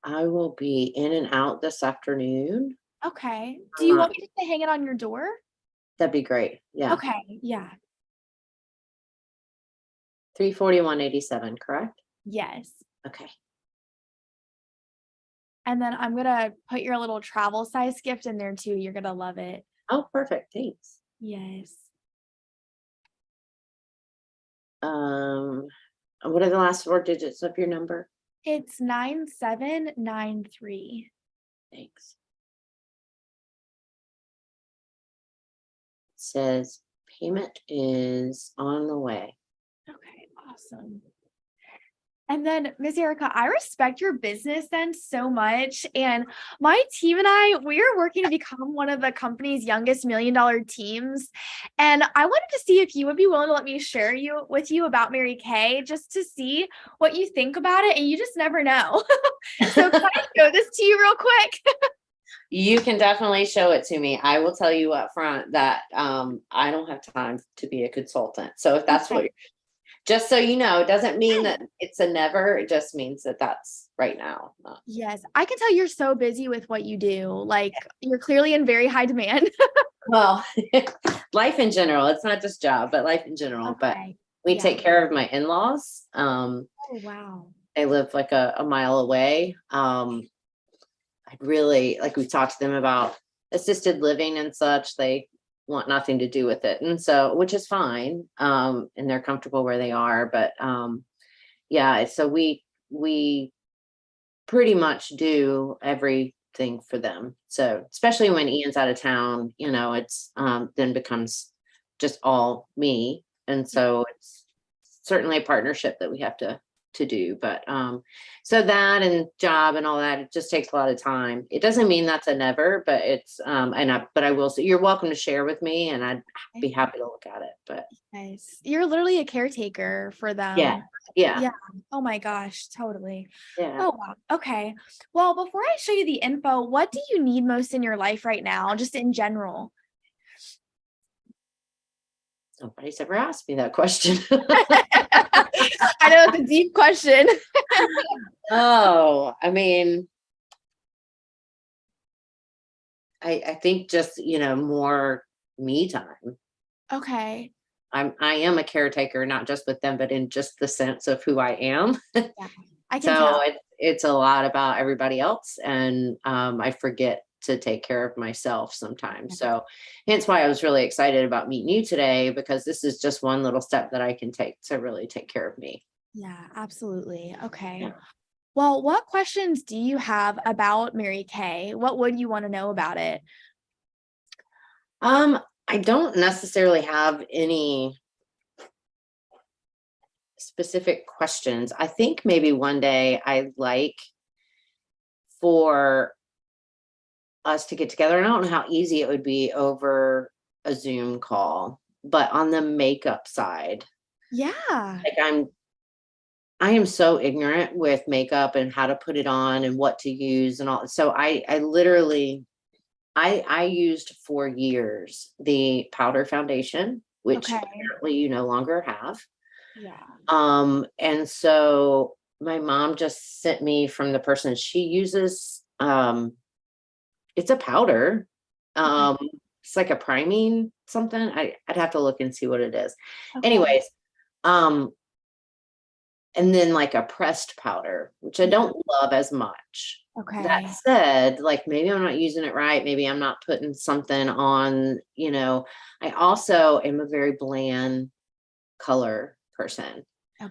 I will be in and out this afternoon. Okay. Do you want me to hang it on your door? That'd be great. Yeah. Okay. Yeah. 341.87, correct? Yes. Okay. And then I'm going to put your little travel size gift in there too. You're going to love it. Oh, perfect. Thanks. Yes. What are the last 4 digits of your number? It's 9793. Thanks. It says payment is on the way. Okay, awesome. And then, Miss Erica, I respect your business sense so much. And my team and I, we are working to become one of the company's youngest $1 million teams. And I wanted to see if you would be willing to let me share with you about Mary Kay, just to see what you think about it. And you just never know. So can I show this to you real quick? You can definitely show it to me. I will tell you up front that I don't have time to be a consultant. So if that's what, just so you know, it doesn't mean that it's a never. It just means that that's right now. Yes, I can tell you're so busy with what you do. Like you're clearly in very high demand. Well, life in general. It's not just job, but life in general. But we take care of my in-laws. Oh, wow. They live like a mile away. I'd really, like, we've talked to them about assisted living and such. They want nothing to do with it. And so, which is fine. And they're comfortable where they are. But yeah, so we pretty much do everything for them. So especially when Ian's out of town, it's then becomes just all me. And so it's certainly a partnership that we have to do. But so that and job and all that, it just takes a lot of time. It doesn't mean that's a never, but it's but I will say you're welcome to share with me and I'd be happy to look at it. But Nice. You're literally a caretaker for yeah, them. yeah, Yeah. Oh my gosh, totally. yeah. Oh wow. Okay. Well, before I show you the info, what do you need most in your life right now, just in general? Nobody's ever asked me that question. I know it's a deep question. Oh, I mean, I think just, more me time. Okay. I am a caretaker, not just with them, but in just the sense of who I am. Yeah, I can So tell. it's a lot about everybody else, and I forget to take care of myself sometimes. So hence why I was really excited about meeting you today, because this is just one little step that I can take to really take care of me. Yeah, absolutely. Okay. Yeah. Well, what questions do you have about Mary Kay? What would you want to know about it? I don't necessarily have any specific questions. I think maybe one day I like for us to get together. And I don't know how easy it would be over a Zoom call, but on the makeup side, Yeah. like I am so ignorant with makeup and how to put it on and what to use and all. So I literally I used for years the powder foundation, which Okay. apparently you no longer have. Yeah. And so my mom just sent me from the person she uses. It's a powder. Okay. Um, it's like a priming something. I'd have to look and see what it is. Okay. Anyways, um, and then like a pressed powder, which I Yeah. don't love as much. That Okay. said, like maybe I'm not using it right. Maybe I'm not putting something on, I also am a very bland color person.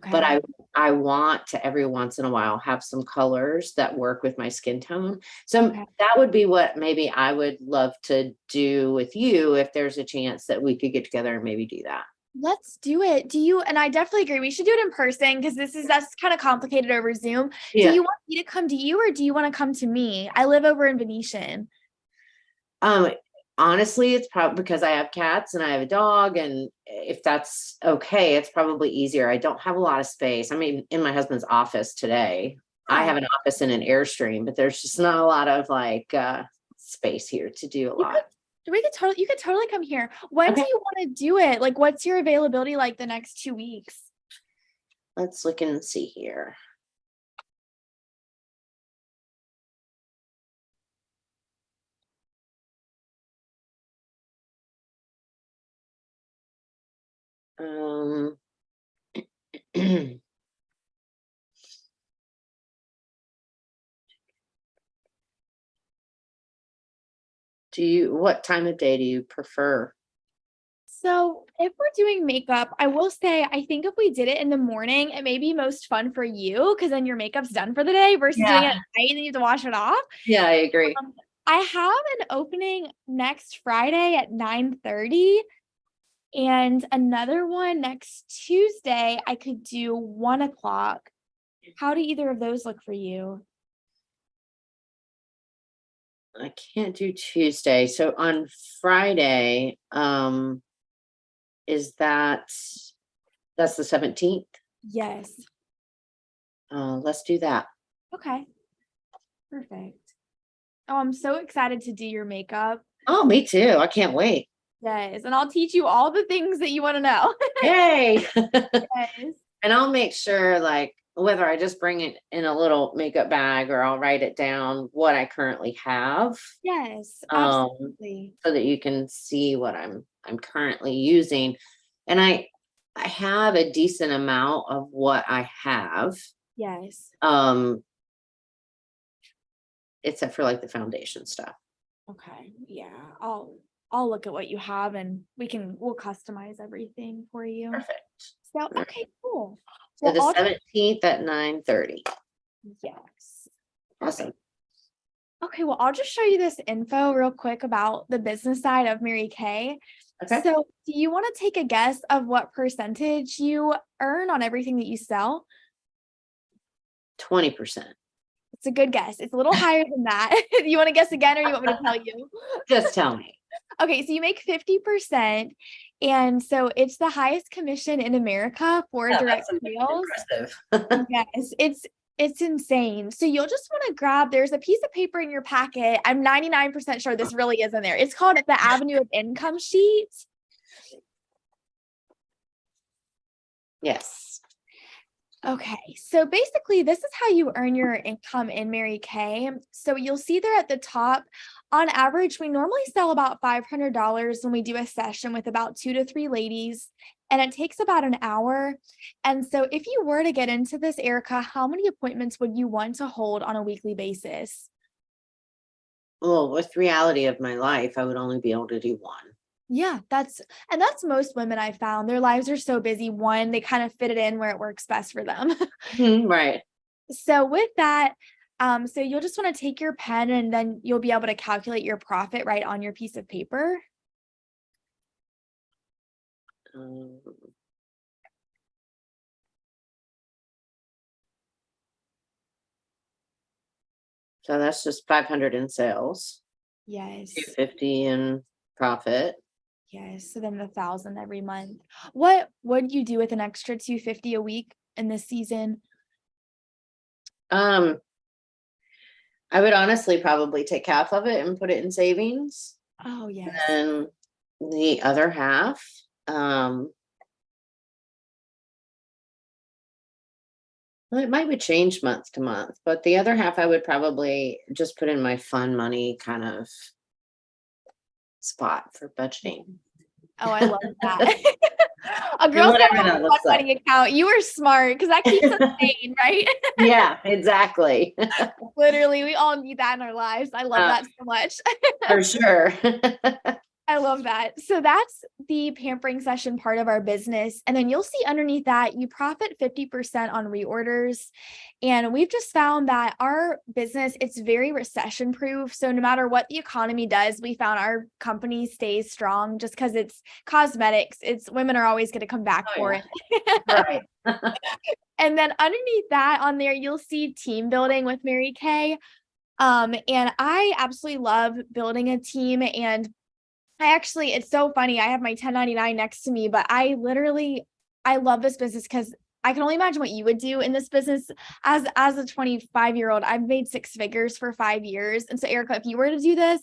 But Okay. I want to every once in a while have some colors that work with my skin tone. So Okay. that would be what maybe I would love to do with you if there's a chance that we could get together and maybe do that. Let's do it. And I definitely agree. We should do it in person because that's kind of complicated over Zoom. Do Yeah. you want me to come to you or do you want to come to me? I live over in Venetian. Um, Honestly, it's probably because I have cats and I have a dog, and if that's okay, it's probably easier. I don't have a lot of space. I mean, in my husband's office today, I Yeah. have an office in an Airstream, but there's just not a lot of like space here to do a You could lot. you could totally come here. When do Okay, you want to do it? Like what's your availability like the next 2 weeks? let's look and see here. Um, what time of day do you prefer? So if we're doing makeup, I will say I think if we did it in the morning, it may be most fun for you because then your makeup's done for the day versus doing it Yeah. at night and then you have to wash it off. Yeah, I agree. I have an opening next Friday at 9:30 and another one next Tuesday. I could do 1 o'clock. How do either of those look for you? I can't do Tuesday. So on Friday, is that's the 17th? Yes. Let's do that. Okay. Perfect. Oh, I'm so excited to do your makeup. Oh, me too. I can't wait. Yes. And I'll teach you all the things that you want to know. Yay. Yes. And I'll make sure, like, whether I just bring it in a little makeup bag or I'll write it down what I currently have, Yes, um, absolutely. so that you can see what I'm currently using. And I have a decent amount of what I have, Yes. um, except for like the foundation stuff. Okay. Yeah. I'll look at what you have and we'll customize everything for you. Perfect. So, okay, cool. So Well, the I'll 17th at 9:30. yes. Awesome. Perfect. Okay, well, I'll just show you this info real quick about the business side of Mary Kay. Okay. So, do you want to take a guess of what percentage you earn on everything that you sell? 20%. It's a good guess. It's a little higher than that. You want to guess again, or you want me to tell you? Just tell me. Okay, so you make 50%. And so it's the highest commission in America for Yeah, direct that's sales. impressive. Yes, it's insane. So you'll just want to grab, there's a piece of paper in your packet. I'm 99% sure this really is in there. It's called the Avenue of Income Sheet. Yes. Okay, so basically, this is how you earn your income in Mary Kay. So you'll see there at the top, on average, we normally sell about $500 when we do a session with about 2 to 3 ladies, and it takes about an hour. And so, if you were to get into this, Erica, how many appointments would you want to hold on a weekly basis? Well, with reality of my life, I would only be able to do one. Yeah, that's most women I found. Their lives are so busy. One, they kind of fit it in where it works best for them. Right. So with that, so you'll just want to take your pen and then you'll be able to calculate your profit right on your piece of paper. Um, so that's just 500 in sales, Yes. 250 in profit. Yes. So then 1,000 every month. What would you do with an extra 250 a week in this season? Um, I would honestly probably take half of it and put it in savings, Oh, yes. and the other half, um, well, it might would change month to month, but the other half I would probably just put in my fun money kind of spot for budgeting. Oh, I love that. A And girl's gotta whatever have that a fun looks like. money account. You are smart because that keeps us sane, right? Yeah, exactly. Literally, we all need that in our lives. I love Uh, that so much. for sure. I love that. So that's the pampering session part of our business. And then you'll see underneath that you profit 50% on reorders. And we've just found that our business, it's very recession proof. So no matter what the economy does, we found our company stays strong just because it's cosmetics. It's women are always going to come back Oh for yeah. it. Right. And then underneath that on there, you'll see team building with Mary Kay. And I absolutely love building a team, and it's so funny. I have my 1099 next to me, but I love this business because I can only imagine what you would do in this business as a 25-year-old. I've made 6 figures for 5 years. And so, Erica, if you were to do this,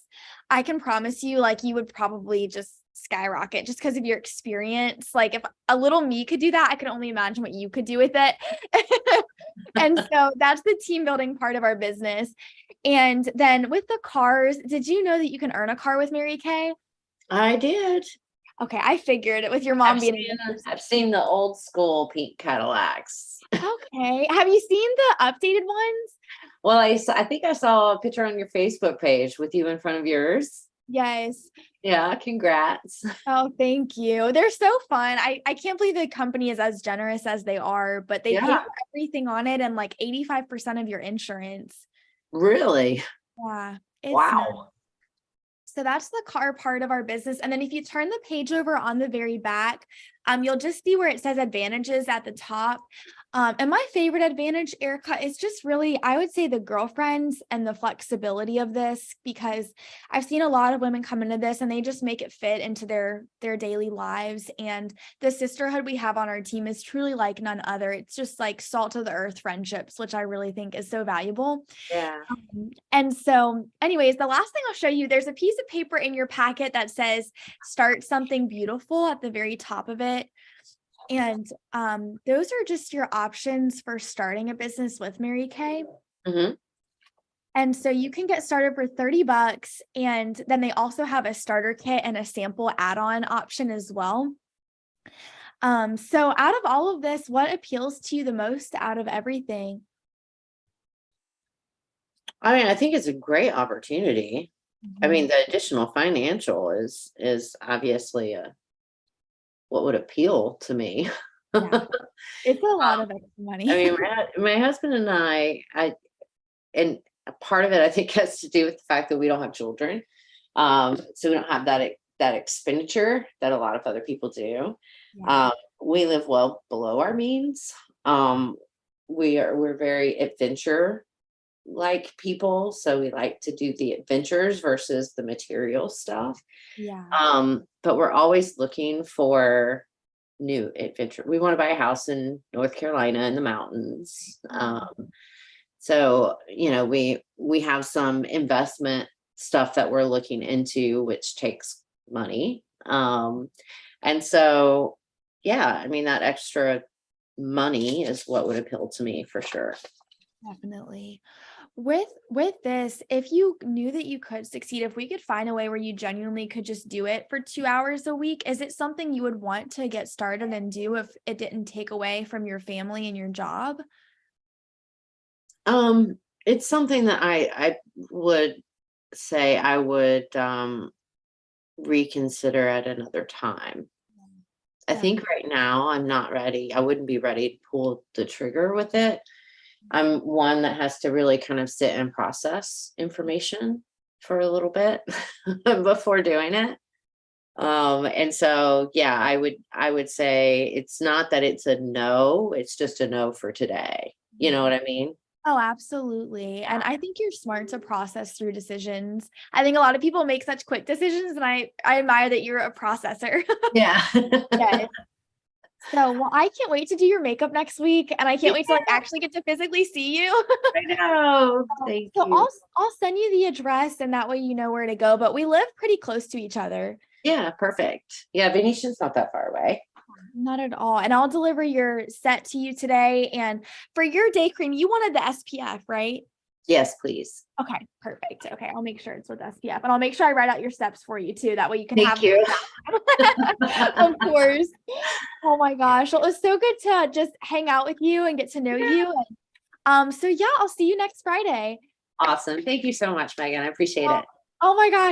I can promise you, like, you would probably just skyrocket just because of your experience. Like, if a little me could do that, I can only imagine what you could do with it. And so that's the team building part of our business. And then with the cars, did you know that you can earn a car with Mary Kay? I did. Okay, I figured it with your mom being a good person. I've seen the old school pink Cadillacs. Okay. Have you seen the updated ones? Well, I think I saw a picture on your Facebook page with you in front of yours. Yes. Yeah, congrats. Oh, thank you. They're so fun. I can't believe the company is as generous as they are, but they pay Yeah, for everything on it and like 85% of your insurance. really. Yeah, it's nuts. Wow. So that's the car part of our business. And then if you turn the page over on the very back, you'll just see where it says advantages at the top. And my favorite advantage, Erica, is just really, I would say the girlfriends and the flexibility of this, because I've seen a lot of women come into this and they just make it fit into their daily lives. And the sisterhood we have on our team is truly like none other. It's just like salt of the earth friendships, which I really think is so valuable. Yeah. And so, anyways, the last thing I'll show you, there's a piece of paper in your packet that says start something beautiful at the very top of it. And those are just your options for starting a business with Mary Kay. Hmm. And so you can get started for $30. And then they also have a starter kit and a sample add-on option as well. So out of all of this, what appeals to you the most out of everything? I mean, I think it's a great opportunity. I mean, the additional financial is obviously what would appeal to me. Yeah, it's a lot of extra money. I mean, my husband and I and a part of it, I think, has to do with the fact that we don't have children. So we don't have that expenditure that a lot of other people do. Yeah. We live well below our means. Um, we're very adventure like people, so we like to do the adventures versus the material stuff. Yeah. But we're always looking for new adventure. We want to buy a house in North Carolina in the mountains. So, we have some investment stuff that we're looking into, which takes money. And so, yeah, I mean, that extra money is what would appeal to me for sure. Definitely. With this, if you knew that you could succeed, if we could find a way where you genuinely could just do it for 2 hours a week, is it something you would want to get started and do if it didn't take away from your family and your job? It's something that I would say I would reconsider at another time. I think right now I'm not ready. I wouldn't be ready to pull the trigger with it. I'm one that has to really kind of sit and process information for a little bit before doing it. And so yeah, I would say it's not that it's a no, it's just a no for today. You know what I mean? Oh, absolutely. And I think you're smart to process through decisions. I think a lot of people make such quick decisions, and I admire that you're a processor. Yeah. Yes. So, well, I can't wait to do your makeup next week, and I can't wait to like Yeah, actually get to physically see you. I know. Thank So you. I'll send you the address, and that way you know where to go, but we live pretty close to each other. Yeah, perfect. Yeah, Venetian's not that far away. Not at all. And I'll deliver your set to you today. And for your day cream, you wanted the SPF, right? Yes, please. Okay, perfect. Okay, I'll make sure it's with SPF, and I'll make sure I write out your steps for you too. That way you can Thank have you. of course. Oh my gosh. Well, it was so good to just hang out with you and get to know you. And, so yeah, I'll see you next Friday. Awesome. Thank you so much, Megan. I appreciate Oh, it. oh my gosh.